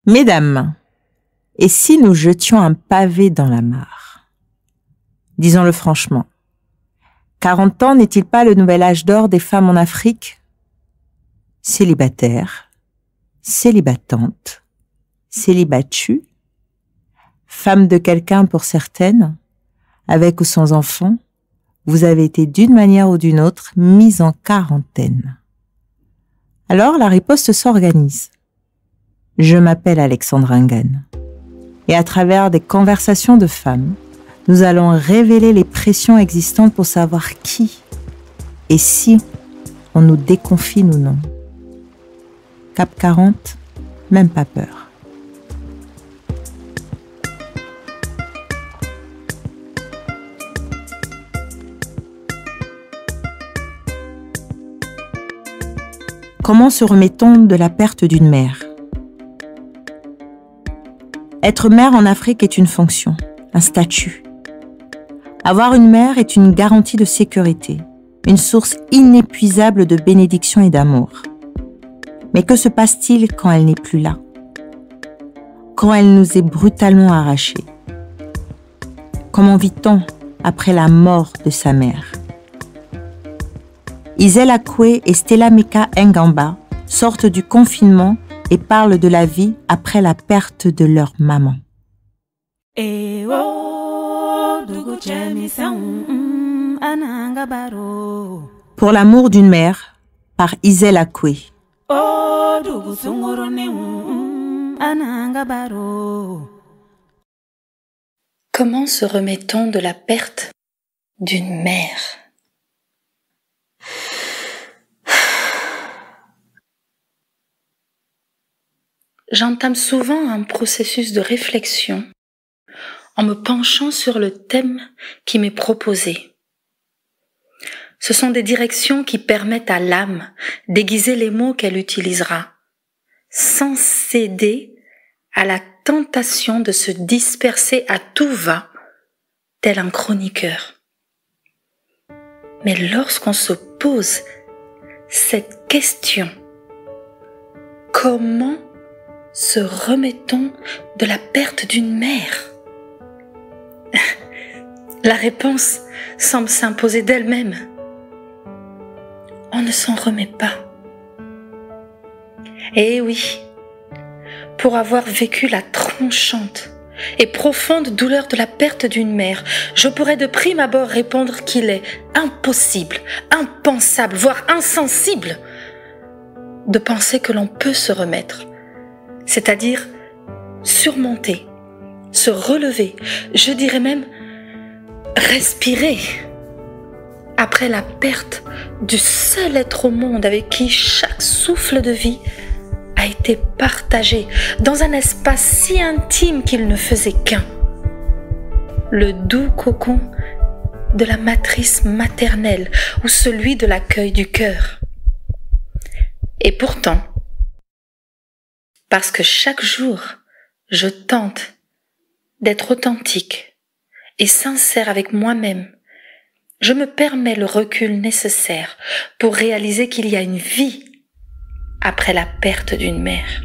Mesdames, et si nous jetions un pavé dans la mare? Disons-le franchement. 40 ans n'est-il pas le nouvel âge d'or des femmes en Afrique? Célibataires, célibatantes, célibatues, femmes de quelqu'un pour certaines, avec ou sans enfants, vous avez été d'une manière ou d'une autre mises en quarantaine. Alors la riposte s'organise. Je m'appelle Alexandra Ngan. Et à travers des conversations de femmes, nous allons révéler les pressions existantes pour savoir qui et si on nous déconfine ou non. Cap 40, même pas peur. Comment se remet-on de la perte d'une mère? Être mère en Afrique est une fonction, un statut. Avoir une mère est une garantie de sécurité, une source inépuisable de bénédiction et d'amour. Mais que se passe-t-il quand elle n'est plus là? Quand elle nous est brutalement arrachée? Comment vit-on après la mort de sa mère? Isel Akwe et Stella Meka Ngamba sortent du confinement et parlent de la vie après la perte de leur maman. Pour l'amour d'une mère, par Isel Akwe. Comment se remet-on de la perte d'une mère? J'entame souvent un processus de réflexion en me penchant sur le thème qui m'est proposé. Ce sont des directions qui permettent à l'âme d'aiguiser les mots qu'elle utilisera, sans céder à la tentation de se disperser à tout va, tel un chroniqueur. Mais lorsqu'on se pose cette question, comment se remet-on de la perte d'une mère? La réponse semble s'imposer d'elle-même. On ne s'en remet pas. Eh oui, pour avoir vécu la tranchante et profonde douleur de la perte d'une mère, je pourrais de prime abord répondre qu'il est impossible, impensable, voire insensible de penser que l'on peut se remettre, c'est-à-dire surmonter, se relever, je dirais même respirer après la perte du seul être au monde avec qui chaque souffle de vie a été partagé dans un espace si intime qu'il ne faisait qu'un. Le doux cocon de la matrice maternelle ou celui de l'accueil du cœur. Et pourtant, parce que chaque jour, je tente d'être authentique et sincère avec moi-même, je me permets le recul nécessaire pour réaliser qu'il y a une vie après la perte d'une mère.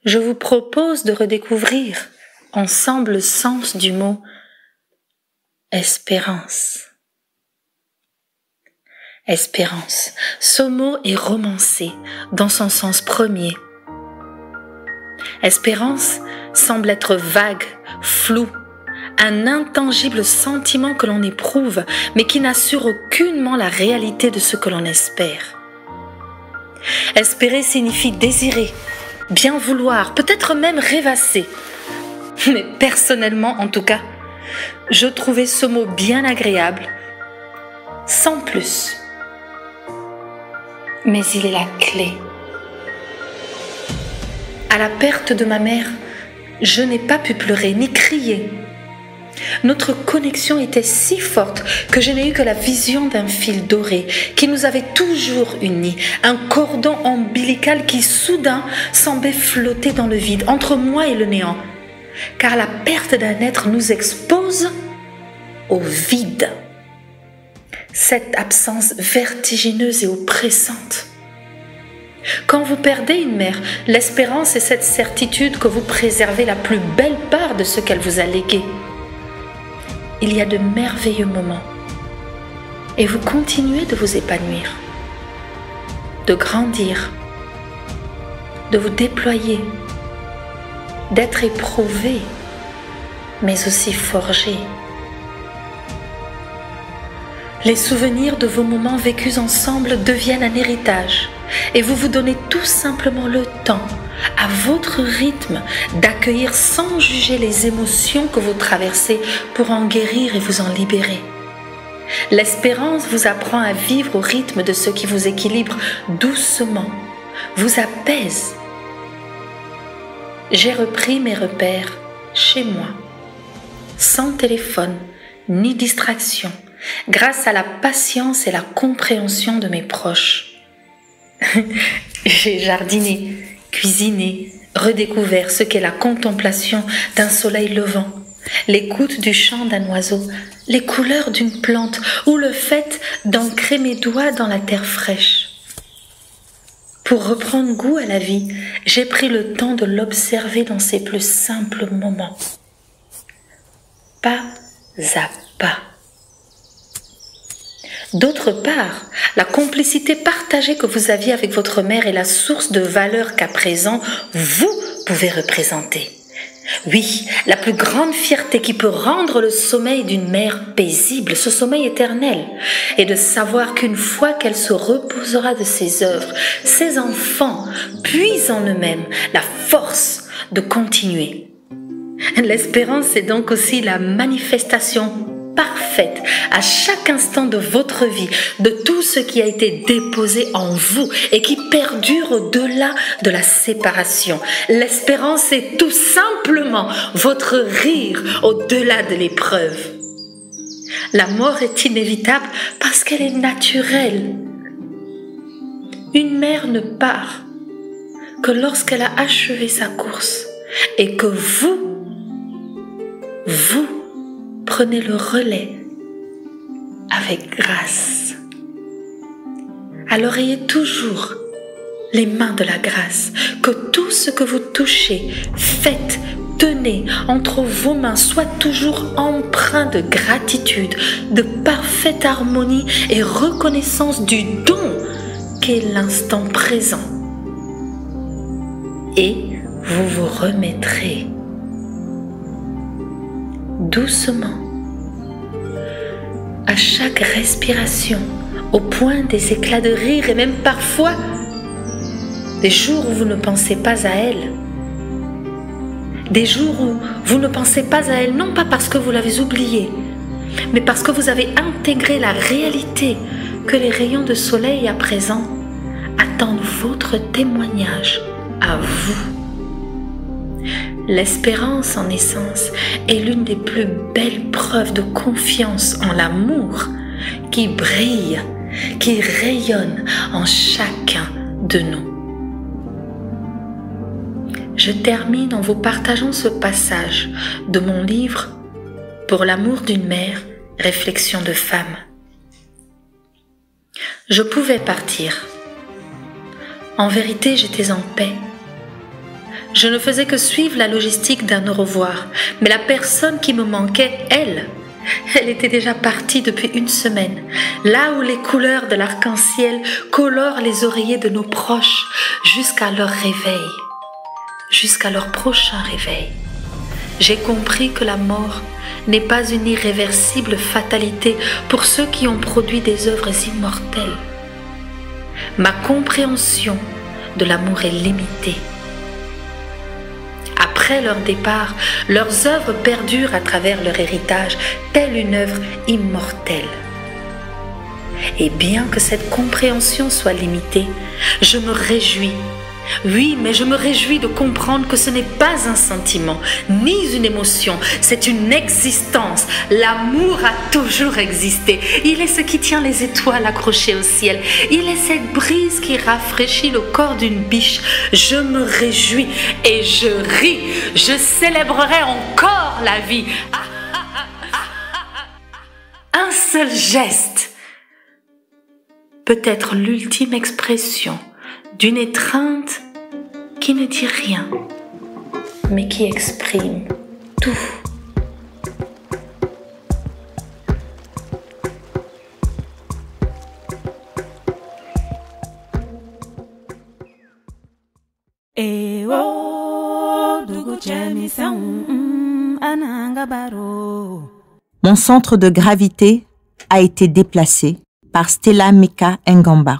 Je vous propose de redécouvrir ensemble le sens du mot espérance. Espérance. Ce mot est romancé dans son sens premier. Espérance semble être vague, flou, un intangible sentiment que l'on éprouve, mais qui n'assure aucunement la réalité de ce que l'on espère. Espérer signifie désirer, bien vouloir, peut-être même rêvasser. Mais personnellement, en tout cas, je trouvais ce mot bien agréable, sans plus. Mais il est la clé. À la perte de ma mère, je n'ai pas pu pleurer ni crier. Notre connexion était si forte que je n'ai eu que la vision d'un fil doré qui nous avait toujours unis, un cordon ombilical qui soudain semblait flotter dans le vide entre moi et le néant, car la perte d'un être nous expose au vide. cette absence vertigineuse et oppressante. Quand vous perdez une mère, l'espérance est cette certitude que vous préservez la plus belle part de ce qu'elle vous a légué. Il y a de merveilleux moments et vous continuez de vous épanouir, de grandir, de vous déployer, d'être éprouvé, mais aussi forgé. Les souvenirs de vos moments vécus ensemble deviennent un héritage et vous vous donnez tout simplement le temps, à votre rythme, d'accueillir sans juger les émotions que vous traversez pour en guérir et vous en libérer. L'espérance vous apprend à vivre au rythme de ce qui vous équilibre doucement, vous apaise. J'ai repris mes repères chez moi, sans téléphone ni distraction, grâce à la patience et la compréhension de mes proches. J'ai jardiné, cuisiné, redécouvert ce qu'est la contemplation d'un soleil levant, l'écoute du chant d'un oiseau, les couleurs d'une plante ou le fait d'ancrer mes doigts dans la terre fraîche. Pour reprendre goût à la vie, j'ai pris le temps de l'observer dans ses plus simples moments. Pas à pas. D'autre part, la complicité partagée que vous aviez avec votre mère est la source de valeur qu'à présent, vous pouvez représenter. Oui, la plus grande fierté qui peut rendre le sommeil d'une mère paisible, ce sommeil éternel, est de savoir qu'une fois qu'elle se reposera de ses œuvres, ses enfants puisent en eux-mêmes la force de continuer. L'espérance est donc aussi la manifestation parfaite à chaque instant de votre vie de tout ce qui a été déposé en vous et qui perdure au-delà de la séparation. L'espérance est tout simplement votre rire au-delà de l'épreuve. La mort est inévitable parce qu'elle est naturelle. Une mère ne part que lorsqu'elle a achevé sa course et que vous prenez le relais avec grâce. Alors ayez toujours les mains de la grâce, que tout ce que vous touchez, faites, tenez entre vos mains soit toujours empreint de gratitude, de parfaite harmonie et reconnaissance du don qu'est l'instant présent. Et vous vous remettrez doucement, à chaque respiration, au point des éclats de rire et même parfois des jours où vous ne pensez pas à elle. Des jours où vous ne pensez pas à elle, non pas parce que vous l'avez oubliée, mais parce que vous avez intégré la réalité que les rayons de soleil à présent attendent votre témoignage à vous. L'espérance, en essence, est l'une des plus belles preuves de confiance en l'amour qui brille, qui rayonne en chacun de nous. Je termine en vous partageant ce passage de mon livre « Pour l'amour d'une mère, réflexion de femme ». Je pouvais partir. En vérité, j'étais en paix. Je ne faisais que suivre la logistique d'un au revoir, mais la personne qui me manquait, elle était déjà partie depuis une semaine, là où les couleurs de l'arc-en-ciel colorent les oreillers de nos proches jusqu'à leur réveil, jusqu'à leur prochain réveil. J'ai compris que la mort n'est pas une irréversible fatalité pour ceux qui ont produit des œuvres immortelles. Ma compréhension de l'amour est limitée. Après leur départ, leurs œuvres perdurent à travers leur héritage, telle une œuvre immortelle. Et bien que cette compréhension soit limitée, je me réjouis. Oui, mais je me réjouis de comprendre que ce n'est pas un sentiment, ni une émotion, c'est une existence. L'amour a toujours existé. Il est ce qui tient les étoiles accrochées au ciel. Il est cette brise qui rafraîchit le corps d'une biche. Je me réjouis et je ris. Je célébrerai encore la vie. Un seul geste peut-être l'ultime expression d'une étreinte qui ne dit rien, mais qui exprime tout. Mon centre de gravité a été déplacé par Stella Mika Ngamba.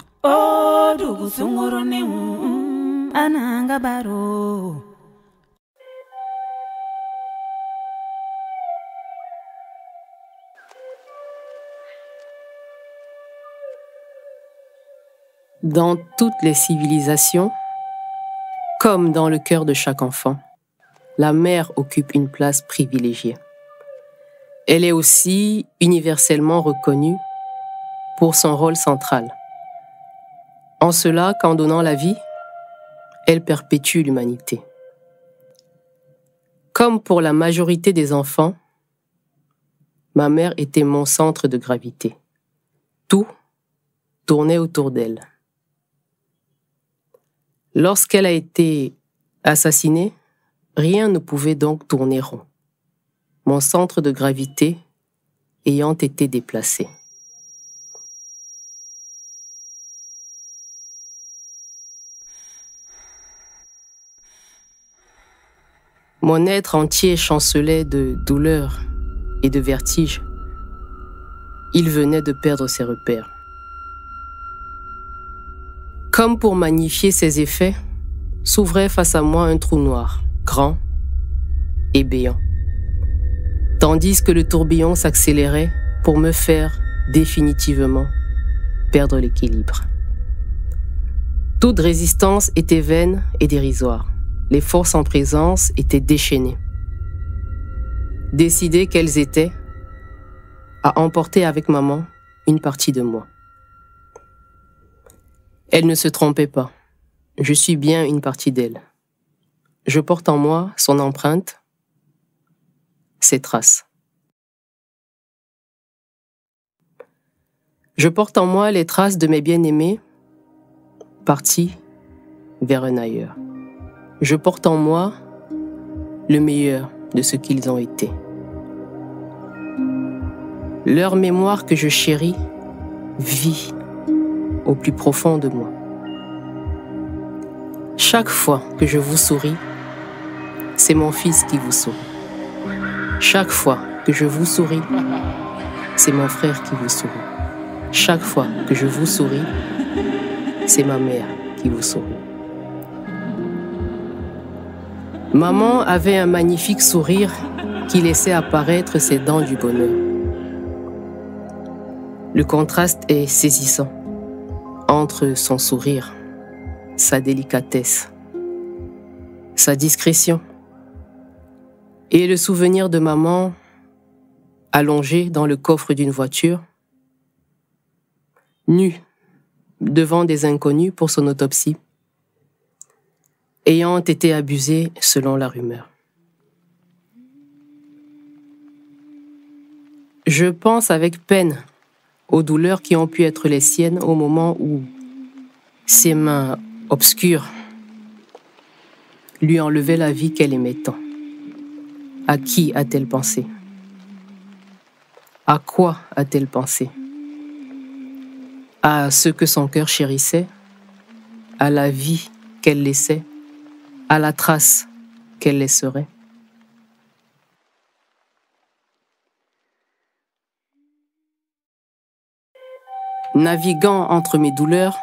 Dans toutes les civilisations, comme dans le cœur de chaque enfant, la mère occupe une place privilégiée. Elle est aussi universellement reconnue pour son rôle central. En cela qu'en donnant la vie, elle perpétue l'humanité. Comme pour la majorité des enfants, ma mère était mon centre de gravité. Tout tournait autour d'elle. Lorsqu'elle a été assassinée, rien ne pouvait donc tourner rond, mon centre de gravité ayant été déplacé. Mon être entier chancelait de douleur et de vertige. Il venait de perdre ses repères. Comme pour magnifier ses effets, s'ouvrait face à moi un trou noir, grand et béant, tandis que le tourbillon s'accélérait pour me faire définitivement perdre l'équilibre. Toute résistance était vaine et dérisoire. Les forces en présence étaient déchaînées, décidées qu'elles étaient à emporter avec maman une partie de moi. Elle ne se trompait pas. Je suis bien une partie d'elle. Je porte en moi son empreinte, ses traces. Je porte en moi les traces de mes bien-aimés partis vers un ailleurs. Je porte en moi le meilleur de ce qu'ils ont été. Leur mémoire que je chéris vit au plus profond de moi. Chaque fois que je vous souris, c'est mon fils qui vous sourit. Chaque fois que je vous souris, c'est mon frère qui vous sourit. Chaque fois que je vous souris, c'est ma mère qui vous sourit. Maman avait un magnifique sourire qui laissait apparaître ses dents du bonheur. Le contraste est saisissant entre son sourire, sa délicatesse, sa discrétion et le souvenir de maman allongée dans le coffre d'une voiture, nue devant des inconnus pour son autopsie, ayant été abusée selon la rumeur. Je pense avec peine aux douleurs qui ont pu être les siennes au moment où ses mains obscures lui enlevaient la vie qu'elle aimait tant. À qui a-t-elle pensé? À quoi a-t-elle pensé? À ce que son cœur chérissait? À la vie qu'elle laissait? À la trace qu'elle laisserait? Naviguant entre mes douleurs,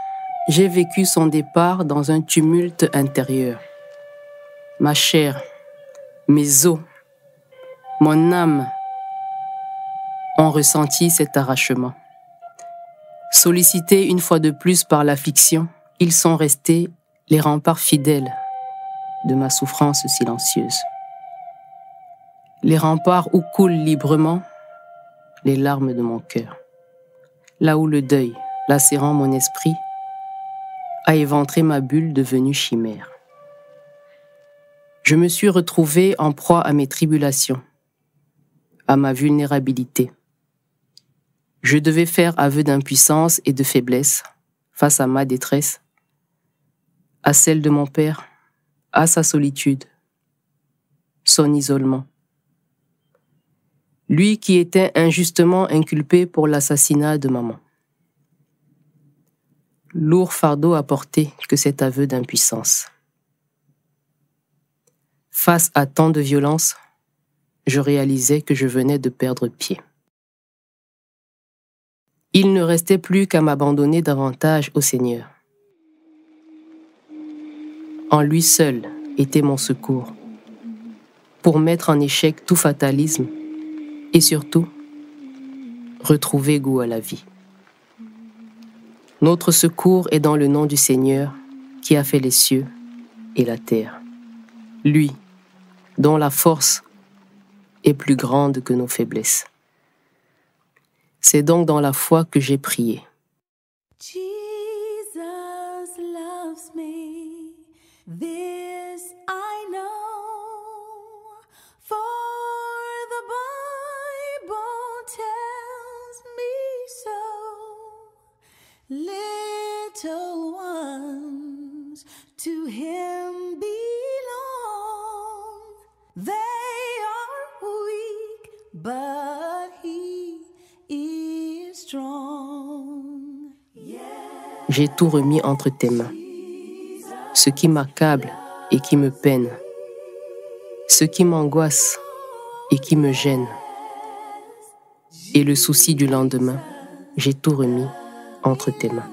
j'ai vécu son départ dans un tumulte intérieur. Ma chair, mes os, mon âme ont ressenti cet arrachement. Sollicités une fois de plus par la fiction, ils sont restés les remparts fidèles de ma souffrance silencieuse. Les remparts où coulent librement les larmes de mon cœur. Là où le deuil, lacérant mon esprit, a éventré ma bulle devenue chimère. Je me suis retrouvé en proie à mes tribulations, à ma vulnérabilité. Je devais faire aveu d'impuissance et de faiblesse face à ma détresse, à celle de mon père, à sa solitude, son isolement. Lui qui était injustement inculpé pour l'assassinat de maman. Lourd fardeau à porter que cet aveu d'impuissance. Face à tant de violence, je réalisais que je venais de perdre pied. Il ne restait plus qu'à m'abandonner davantage au Seigneur. En lui seul était mon secours, pour mettre en échec tout fatalisme et surtout retrouver goût à la vie. Notre secours est dans le nom du Seigneur qui a fait les cieux et la terre. Lui, dont la force est plus grande que nos faiblesses. C'est donc dans la foi que j'ai prié. Jesus loves me, this I know, for the Bible tells me so. Little ones to him belong, they are weak, but he is strong. J'ai tout remis entre tes mains. Ce qui m'accable et qui me peine, ce qui m'angoisse et qui me gêne, et le souci du lendemain, j'ai tout remis entre tes mains.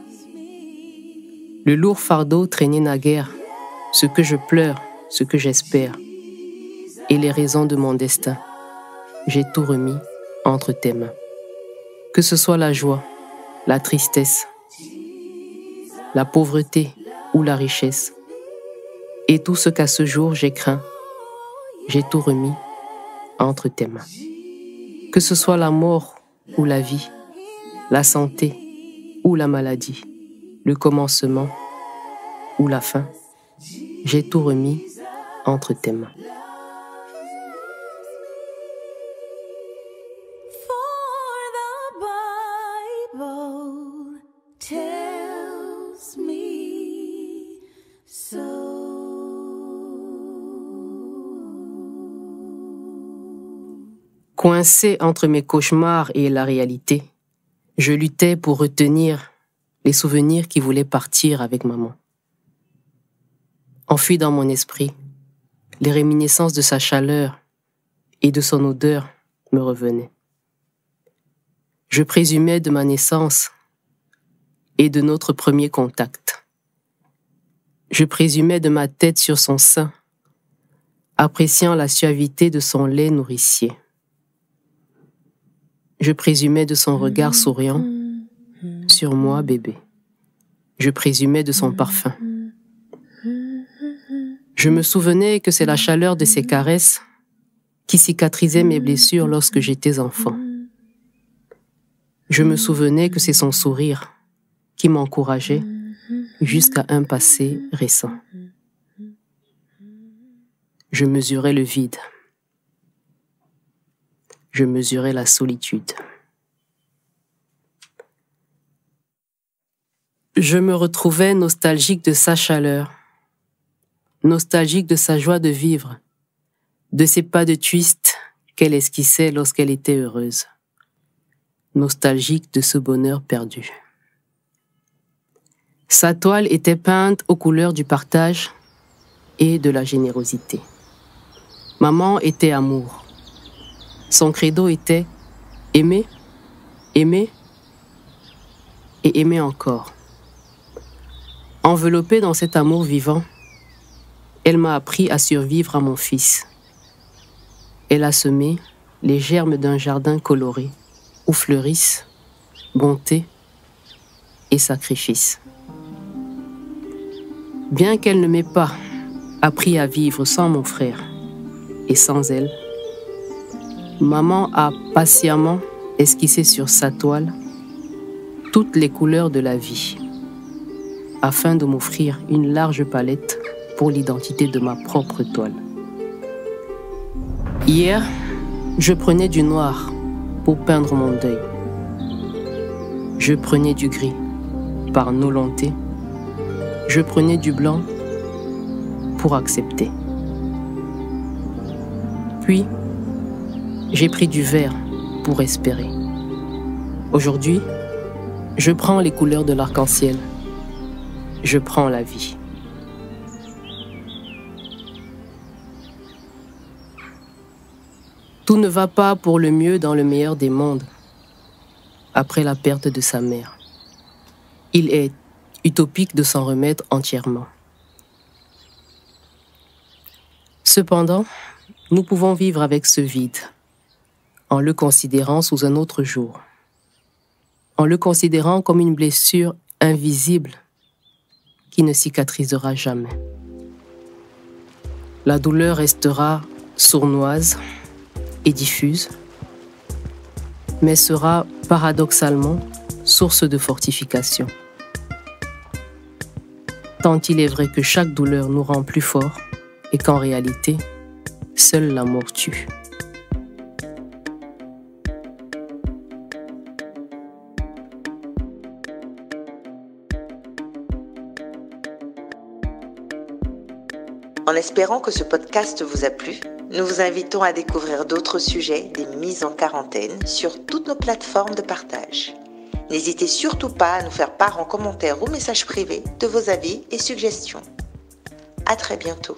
Le lourd fardeau traînait naguère, ce que je pleure, ce que j'espère, et les raisons de mon destin, j'ai tout remis entre tes mains. Que ce soit la joie, la tristesse, la pauvreté ou la richesse, et tout ce qu'à ce jour j'ai craint, j'ai tout remis entre tes mains. Que ce soit la mort ou la vie, la santé ou la maladie, le commencement ou la fin, j'ai tout remis entre tes mains. For the Bible tells me so. Coincé entre mes cauchemars et la réalité, je luttais pour retenir les souvenirs qui voulaient partir avec maman. Enfui dans mon esprit, les réminiscences de sa chaleur et de son odeur me revenaient. Je présumais de ma naissance et de notre premier contact. Je présumais de ma tête sur son sein, appréciant la suavité de son lait nourricier. Je présumais de son regard souriant sur moi, bébé. Je présumais de son parfum. Je me souvenais que c'est la chaleur de ses caresses qui cicatrisait mes blessures lorsque j'étais enfant. Je me souvenais que c'est son sourire qui m'encourageait jusqu'à un passé récent. Je mesurais le vide. Je mesurais la solitude. Je me retrouvais nostalgique de sa chaleur, nostalgique de sa joie de vivre, de ses pas de twist qu'elle esquissait lorsqu'elle était heureuse, nostalgique de ce bonheur perdu. Sa toile était peinte aux couleurs du partage et de la générosité. Maman était amour. Son credo était aimer, aimer et aimer encore. Enveloppée dans cet amour vivant, elle m'a appris à survivre à mon fils. Elle a semé les germes d'un jardin coloré où fleurissent bonté et sacrifice. Bien qu'elle ne m'ait pas appris à vivre sans mon frère et sans elle, maman a patiemment esquissé sur sa toile toutes les couleurs de la vie, afin de m'offrir une large palette pour l'identité de ma propre toile. Hier, je prenais du noir pour peindre mon deuil. Je prenais du gris par volonté, je prenais du blanc pour accepter. Puis, j'ai pris du vert pour espérer. Aujourd'hui, je prends les couleurs de l'arc-en-ciel. Je prends la vie. Tout ne va pas pour le mieux dans le meilleur des mondes. Après la perte de sa mère, il est utopique de s'en remettre entièrement. Cependant, nous pouvons vivre avec ce vide, en le considérant sous un autre jour, en le considérant comme une blessure invisible qui ne cicatrisera jamais. La douleur restera sournoise et diffuse, mais sera paradoxalement source de fortification. Tant il est vrai que chaque douleur nous rend plus forts et qu'en réalité, seule la mort tue. En espérant que ce podcast vous a plu, nous vous invitons à découvrir d'autres sujets des mises en quarantaine sur toutes nos plateformes de partage. N'hésitez surtout pas à nous faire part en commentaire ou message privé de vos avis et suggestions. À très bientôt.